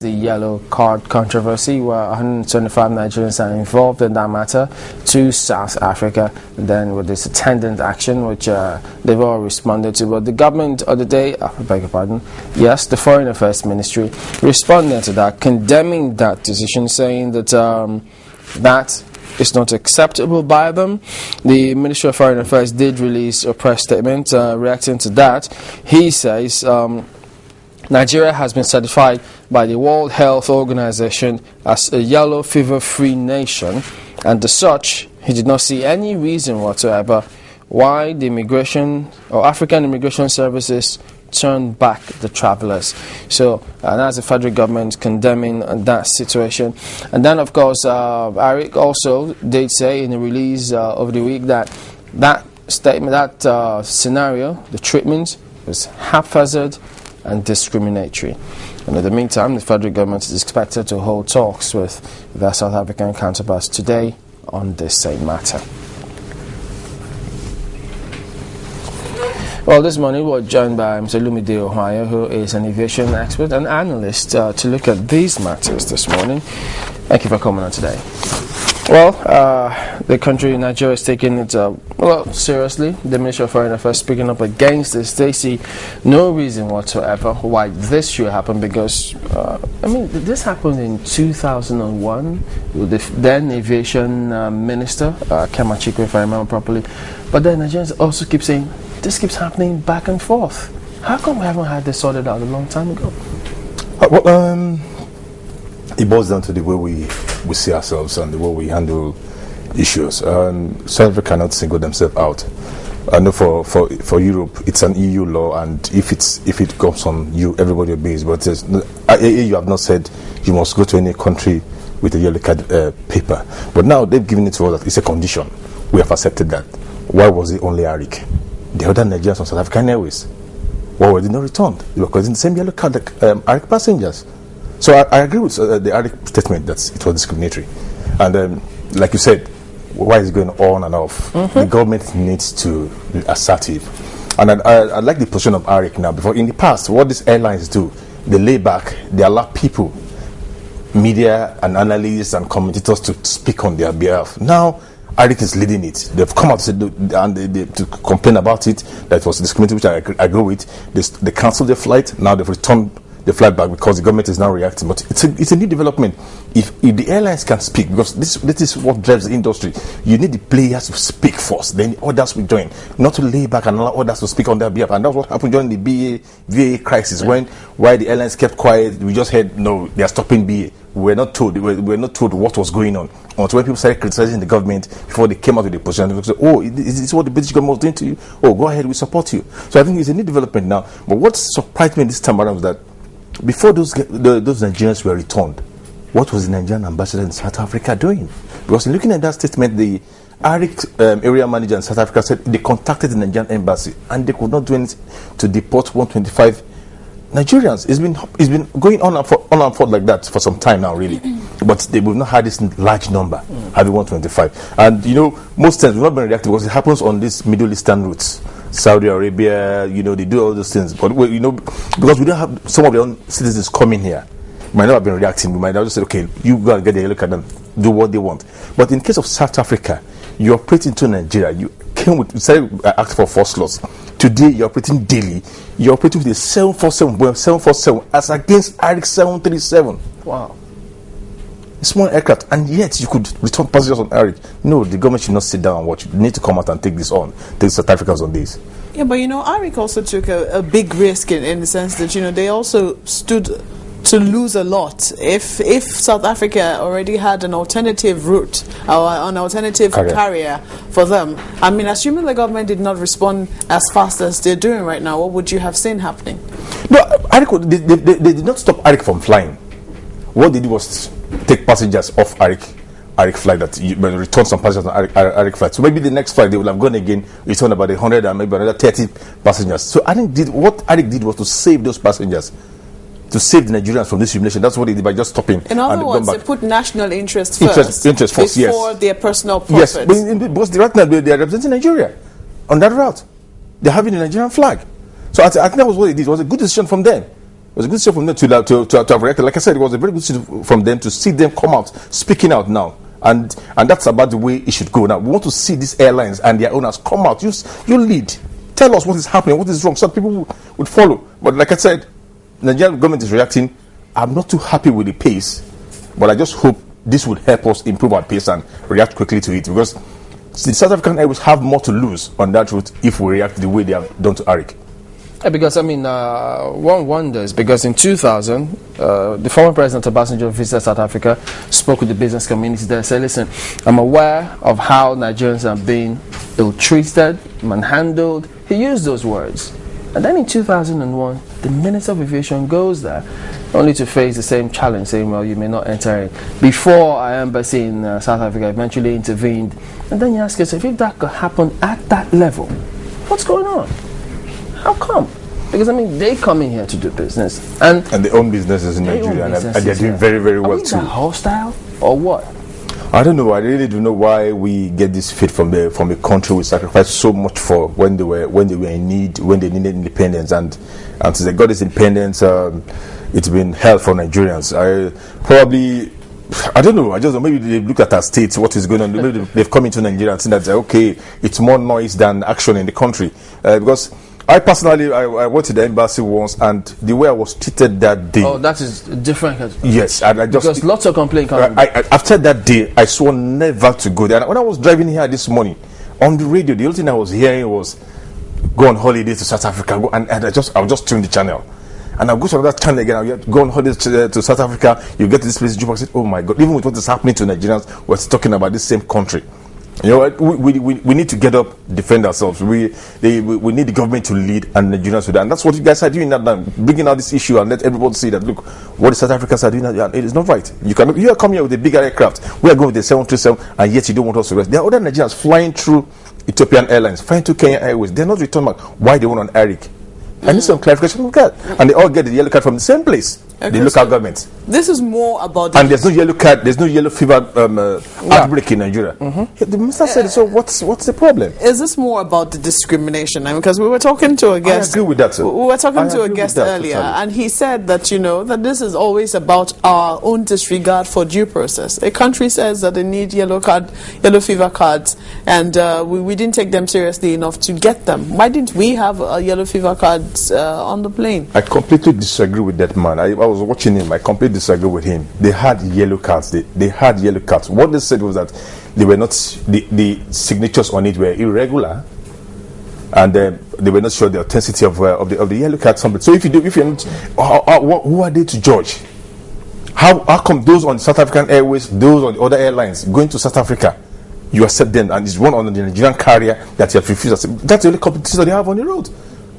The yellow card controversy, where 125 Nigerians are involved in that matter, to South Africa, and then with this attendant action, which they've all responded to. But the government of the day, I beg your pardon, yes, the Foreign Affairs Ministry responded to that, condemning that decision, saying that that is not acceptable by them. The Ministry of Foreign Affairs did release a press statement reacting to that. He says Nigeria has been certified by the World Health Organization as a yellow fever-free nation, and as such, he did not see any reason whatsoever why the immigration or African Immigration Services turned back the travelers. So that's the federal government condemning that situation. And then, of course, Eric also did say in the release of the week that statement, that scenario, the treatment was haphazard and discriminatory. And in the meantime, the federal government is expected to hold talks with their South African counterparts today on this same matter. Well, this morning we're joined by Mr. Olumide Ohunayo, who is an aviation expert and analyst, to look at these matters this morning. Thank you for coming on today. Well, the country, Nigeria, is taking it seriously. The Ministry of Foreign Affairs speaking up against this. They see no reason whatsoever why this should happen, because this happened in 2001 with the then aviation minister, Kemachiko, if I remember properly. But then Nigerians also keep saying this keeps happening back and forth. How come we haven't had this sorted out a long time ago? It boils down to the way we see ourselves and the way we handle issues. South Africa cannot single themselves out. I know for Europe, it's an EU law, and if it comes on you, everybody obeys. But you have not said you must go to any country with a yellow card paper. But now they've given it to us that it's a condition. We have accepted that. Why was it only ARIC? The other Nigerians on South African Airways, why were they not returned? Because in the same yellow card like ARIC passengers. So I agree with the ARIC statement that it was discriminatory. And like you said, why is it going on and off? The government needs to be assertive. And I like the position of ARIC now. Before, in the past, what these airlines do, they lay back, they allow people, media and analysts and commentators to speak on their behalf. Now, ARIC is leading it. They've come out to complain about it, that it was discriminatory, which I agree with. They cancelled their flight, now they've returned the flight back because the government is now reacting. But it's a new development. If the airlines can speak, because this is what drives the industry, you need the players to speak first, then the others will join, not to lay back and allow others to speak on their behalf. And that's what happened during the VA crisis, why the airlines kept quiet. We just heard, no, they are stopping BA. We were not told what was going on until when people started criticizing the government before they came out with the position. They said, oh, is this what the British government was doing to you? Oh, go ahead, we support you. So I think it's a new development now. But what surprised me this time around was that before those Nigerians were returned, what was the Nigerian ambassador in South Africa doing? Because in looking at that statement, the ARIC area manager in South Africa said they contacted the Nigerian embassy and they could not do anything to deport 125 Nigerians. It's been going on and forth like that for some time now, really. But they will not have this large number, having 125. And most times we've not been reactive because it happens on these Middle Eastern routes. Saudi Arabia, they do all those things. But because we don't have some of their own citizens coming here, we might not have been reacting. We might have just said, okay, you go and get a look at them, do what they want. But in case of South Africa, you operate into Nigeria. You came with, asked for 4 slots. Today, you're operating daily. You're operating with a 747 as against ARIC 737. Wow. Small aircraft, and yet you could return passengers on ARIC. No, the government should not sit down and watch. You need to come out and take South Africans on this. Yeah, but ARIC also took a big risk in the sense that they also stood to lose a lot if South Africa already had an alternative route or an alternative carrier for them. I mean, assuming the government did not respond as fast as they're doing right now, what would you have seen happening? No, ARIC, they did not stop ARIC from flying. What they did was take passengers off ARIC flight, return some passengers on ARIC flight. So maybe the next flight they will have gone again, return about 100 and maybe another 30 passengers. So what ARIC did was to save those passengers, to save the Nigerians from this humiliation. That's what they did by just stopping. In other words, they put national interest first before their personal profits. Yes, because right now they are representing Nigeria on that route. They're having a Nigerian flag. So I think that was what they did. It was a good decision from them. was a good decision from them to have reacted. Like I said, it was a very good decision from them to see them come out, speaking out now. And that's about the way it should go. Now, we want to see these airlines and their owners come out. You lead. Tell us what is happening, what is wrong, so that people would follow. But like I said, the Nigerian government is reacting. I'm not too happy with the pace, but I just hope this would help us improve our pace and react quickly to it, because the South African Airways have more to lose on that route if we react the way they have done to Arik. Because, I mean, one wonders, because in 2000, the former president Obasanjo visited South Africa, spoke with the business community there, said, listen, I'm aware of how Nigerians are being ill-treated, manhandled. He used those words. And then in 2001, the Minister of Aviation goes there, only to face the same challenge, saying, well, you may not enter in. Before our embassy in South Africa eventually intervened. And then you ask yourself, if that could happen at that level, what's going on? How come? Because, I mean, they come in here to do business. And they own businesses in Nigeria, and they're doing very, very well too. Are we hostile or what? I don't know. I really don't know why we get this fate from a country we sacrificed so much for when they were in need, when they needed independence, and since they got this independence, it's been hell for Nigerians. I don't know. I just know. Maybe they look at our states, what is going on. Maybe they've come into Nigeria and seen that okay, it's more noise than action in the country. Because I personally, I went to the embassy once, and the way I was treated that day. Oh, that is different. Yes, I just, because lots of complaints. After that day, I swore never to go there. And when I was driving here this morning on the radio, the only thing I was hearing was go on holiday to South Africa, and I'll just tune the channel, and I'll go to another channel again. I'll go on holiday to South Africa. You get to this place, Juba. I said, oh my God! Even with what is happening to Nigerians, we're talking about this same country. You know, we need to get up, defend ourselves. We need the government to lead and Nigerians to that. And that's what you guys are doing now, bringing out this issue and let everybody see that, look, what the South Africans are doing, it is not right. You are coming here with a bigger aircraft. We are going with the 737, and yet you don't want us to rest. There are other Nigerians flying through Ethiopian Airlines, flying to Kenya Airways. They're not returning back. Why they want on Arik? I need some clarification from that. And they all get the yellow card from the same place, the local government. This is more about... And there's no yellow card, there's no yellow fever outbreak in Nigeria. The minister said, so what's the problem? Is this more about the discrimination? I mean, because we were talking to a guest... I agree with that, sir. We were talking to a guest earlier, and he said that, you know, that this is always about our own disregard for due process. A country says that they need yellow fever cards, and we didn't take them seriously enough to get them. Why didn't we have yellow fever cards on the plane? I completely disagree with that man. I was watching him. I completely disagree with him. They had yellow cards. They had yellow cards. What they said was that they were not, the signatures on it were irregular, and they were not sure the authenticity of the yellow card. So if you're not, who are they to judge? How come those on South African Airways, those on the other airlines going to South Africa, you accept them, and it's one on the Nigerian carrier that you have refused? That's the only competition they have on the road.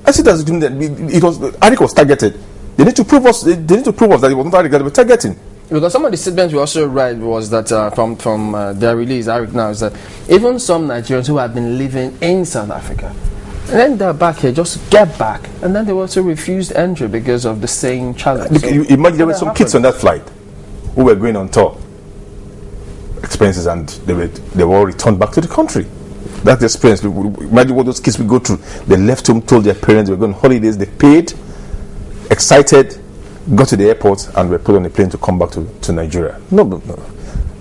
I see that's it was Arik was targeted. They need to prove us. They need to prove us that it was not Arik that they were targeting. Because some of the statements we also read was that from their release, Arik now, is that even some Nigerians who had been living in South Africa, and then they're back here, just get back, and then they were also refused entry because of the same challenge. Look, you imagine there were some kids on that flight who were going on tour expenses, and they were all returned back to the country. That's the experience. Imagine what those kids will go through. They left home, told their parents they were going on holidays, they paid, excited, got to the airport, and were put on a plane to come back to Nigeria. No.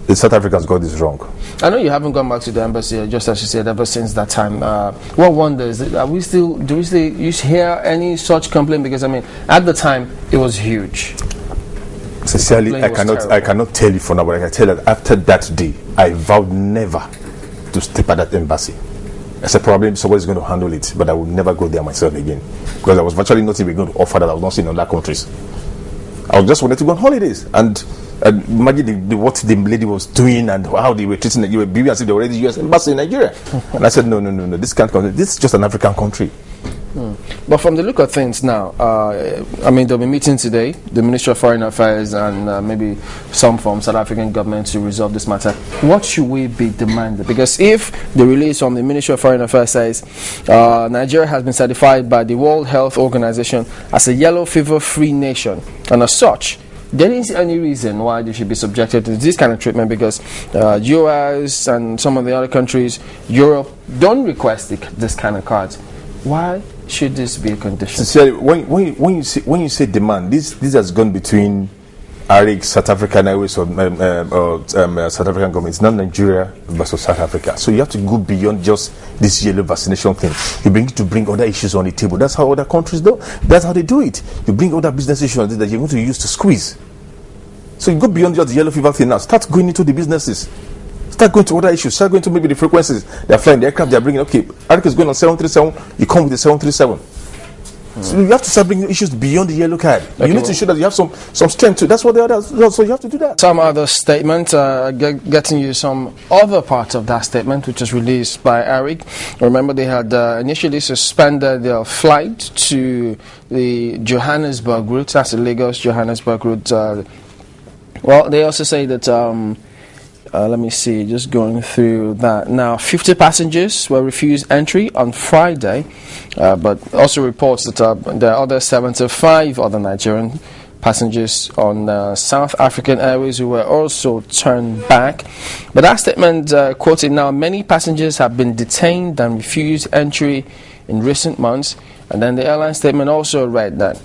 The South Africans got this wrong. I know you haven't gone back to the embassy, just as you said, ever since that time. What wonder is, do we still hear any such complaint? Because, I mean, at the time, it was huge. Sincerely, I cannot tell you for now, but I can tell you that after that day, I vowed never to step at that embassy. I said probably somebody's going to handle it, but I will never go there myself again, because I was virtually not even going to offer that I was not seeing in other countries. I just wanted to go on holidays, and imagine what the lady was doing and how they were treating Nigeria, behaving as if they were already U.S. embassy in Nigeria. And I said, no, this can't come. This is just an African country. But from the look of things now, I mean, they'll be meeting today, the Ministry of Foreign Affairs and maybe some from South African government to resolve this matter. What should we be demanding? Because if the release from the Ministry of Foreign Affairs says Nigeria has been certified by the World Health Organization as a yellow fever-free nation, and as such, there isn't any reason why they should be subjected to this kind of treatment, because US and some of the other countries, Europe, don't request this kind of cards. Why should this be a condition? Sincerely, when you say demand, this has gone between ARIC, South African Airways, or South African government. It's not Nigeria versus South Africa. So you have to go beyond just this yellow vaccination thing. You need to bring other issues on the table. That's how other countries do. That's how they do it. You bring other business issues that you're going to use to squeeze. So you go beyond just the yellow fever thing now. Start going into the businesses. Start going to other issues. Start going to maybe the frequencies. They're flying, the aircraft they're bringing. Okay, ARIC is going on 737. You come with the 737. So you have to start bringing issues beyond the yellow card. Okay, you need to show that you have some strength too. That's what they are. So you have to do that. Some other statement, getting you some other part of that statement, which was released by ARIC. Remember, they had initially suspended their flight to the Johannesburg route. That's the Lagos-Johannesburg route. Well, they also say that. Let me see, just going through that now. 50 passengers were refused entry on Friday, but also reports that there are other 75 other Nigerian passengers on South African Airways who were also turned back. But that statement quoted now, many passengers have been detained and refused entry in recent months. And then the airline statement also read that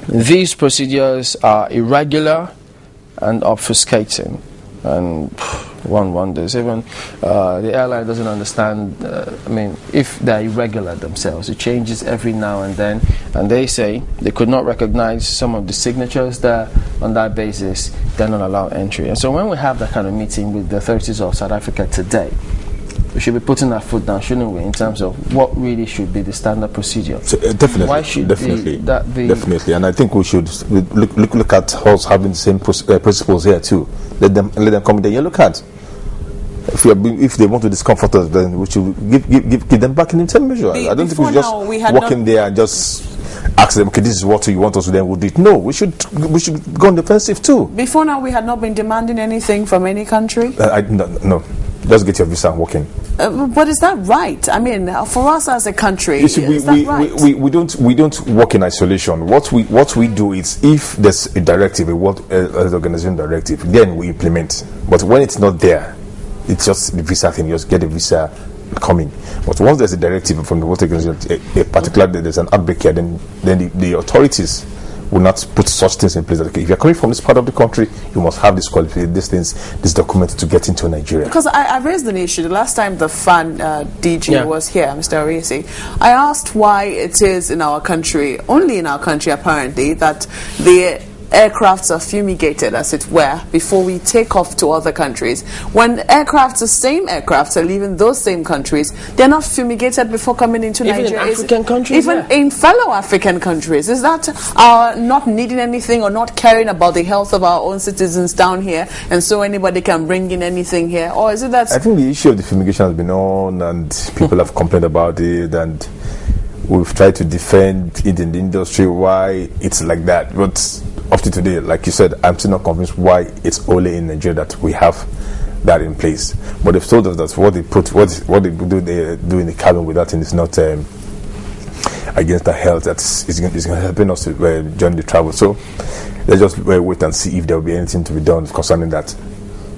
these procedures are irregular and obfuscating. And one wonders, even the airline doesn't understand. If they're irregular themselves, it changes every now and then. And they say they could not recognize some of the signatures there. On that basis, they're not allowed entry. And so when we have that kind of meeting with the authorities of South Africa today, we should be putting our foot down, shouldn't we, in terms of what really should be the standard procedure? So, definitely. Why should that be? Definitely, and I think we should look at us having the same principles here too. Let them come with the yellow card. If they want to discomfort us, then we should give them back in the same measure. I don't think we just walk in there and just ask them, okay, this is what you want us to do, then we'll do it. No, we should go on the offensive too. Before now, we had not been demanding anything from any country? No. Just get your visa and walk in. But is that right? I mean, for us as a country, is that right? We don't work in isolation. What we do is, if there's a directive, a World Health Organization directive, then we implement. But when it's not there, it's just the visa thing. You just get a visa coming. But once there's a directive from the World Health Organization, a particular there's an outbreak here, then the authorities will not put such things in place. That, okay, if you're coming from this part of the country, you must have this qualification, this document to get into Nigeria. Because I raised an issue the last time the FAN DG was here, Mr. Oriesi. I asked why it is in our country, only in our country apparently, that the aircrafts are fumigated, as it were, before we take off to other countries. When the same aircrafts are leaving those same countries, they're not fumigated before coming into even Nigeria. In African countries? Even in fellow African countries. Is that our not needing anything or not caring about the health of our own citizens down here, and so anybody can bring in anything here? Or is it that... I think the issue of the fumigation has been on, and people have complained about it, and we've tried to defend it in the industry why it's like that. But up to today, like you said, I'm still not convinced why it's only in Nigeria that we have that in place. But they've told us that what they do in the cabin with that thing is not against the health. It's going to helping us during the travel. So let's just wait and see if there will be anything to be done concerning that.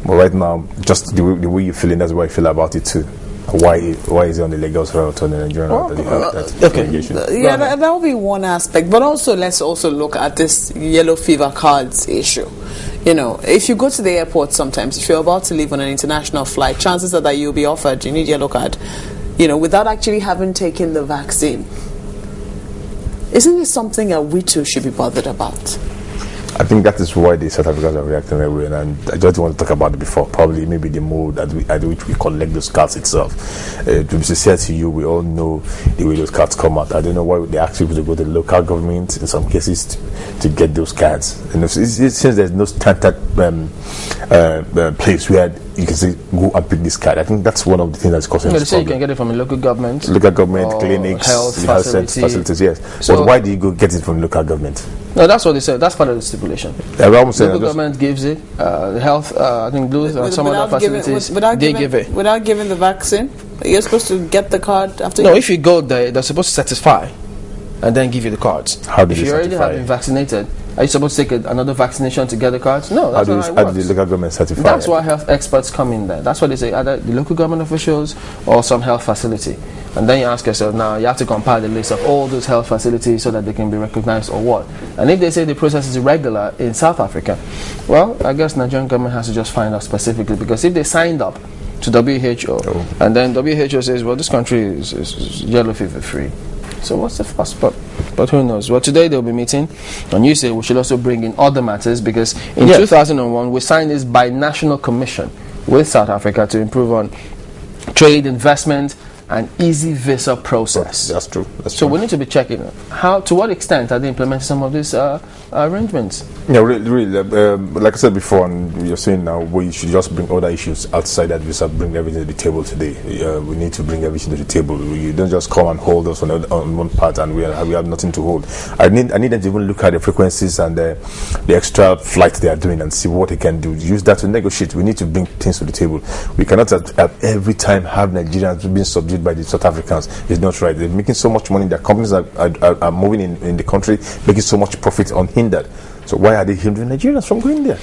But right now, just the way you're feeling, that's what I feel about it too. Why is it on the Lagos route on the Nigerian route that you have that navigation? That will be one aspect, but also let's also look at this yellow fever cards issue. You know, if you go to the airport sometimes, if you're about to leave on an international flight, chances are that you'll be offered, you need yellow card, without actually having taken the vaccine. Isn't it something that we too should be bothered about? I think that is why the South Africans are reacting that way, and I just want to talk about it before. Probably maybe the mode at which we collect those cards itself. To be sincere to you, we all know the way those cards come out. I don't know why they ask people to go to the local government in some cases to get those cards. And since there's no standard place where you can say go and pick this card, I think that's one of the things that's causing this problem. You can get it from a local government, clinics, health facilities. Yes, so, but why do you go get it from local government? No, that's what they said. That's part of the stipulation. Yeah, local government gives it. The health, I think, Blues and some other facilities, they give it. Without giving the vaccine? You're supposed to get the card after? No, if you go there, they're supposed to satisfy and then give you the cards. How do if you already have been vaccinated, Are you supposed to take another vaccination to get the cards? No, that's not how it how do works. the local government certify? That's why health experts come in there. That's what they say, either the local government officials or some health facility. And then you ask yourself, now you have to compile the list of all those health facilities so that they can be recognized or what. And if they say the process is irregular in South Africa, well, I guess Nigerian government has to just find out specifically, because if they signed up to WHO and then WHO says, well, this country is yellow fever free, so what's the fuss? But who knows? Well, today they'll be meeting, and you say we should also bring in other matters, because in 2001 we signed this binational commission with South Africa to improve on trade, investment, and easy visa process. That's true. So we need to be checking to what extent are they implementing some of these arrangements. Yeah, really. Like I said before, and you're saying now, we should just bring other issues outside that visa, bring everything to the table today. We need to bring everything to the table. You don't just come and hold us on one part, and we have nothing to hold. I need them to even look at the frequencies and the extra flights they are doing and see what they can do. Use that to negotiate. We need to bring things to the table. We cannot at every time have Nigerians being subdued by the South Africans. It's not right. They're making so much money. Their companies are moving in the country, making so much profit unhindered. So why are they hindering Nigerians from going there?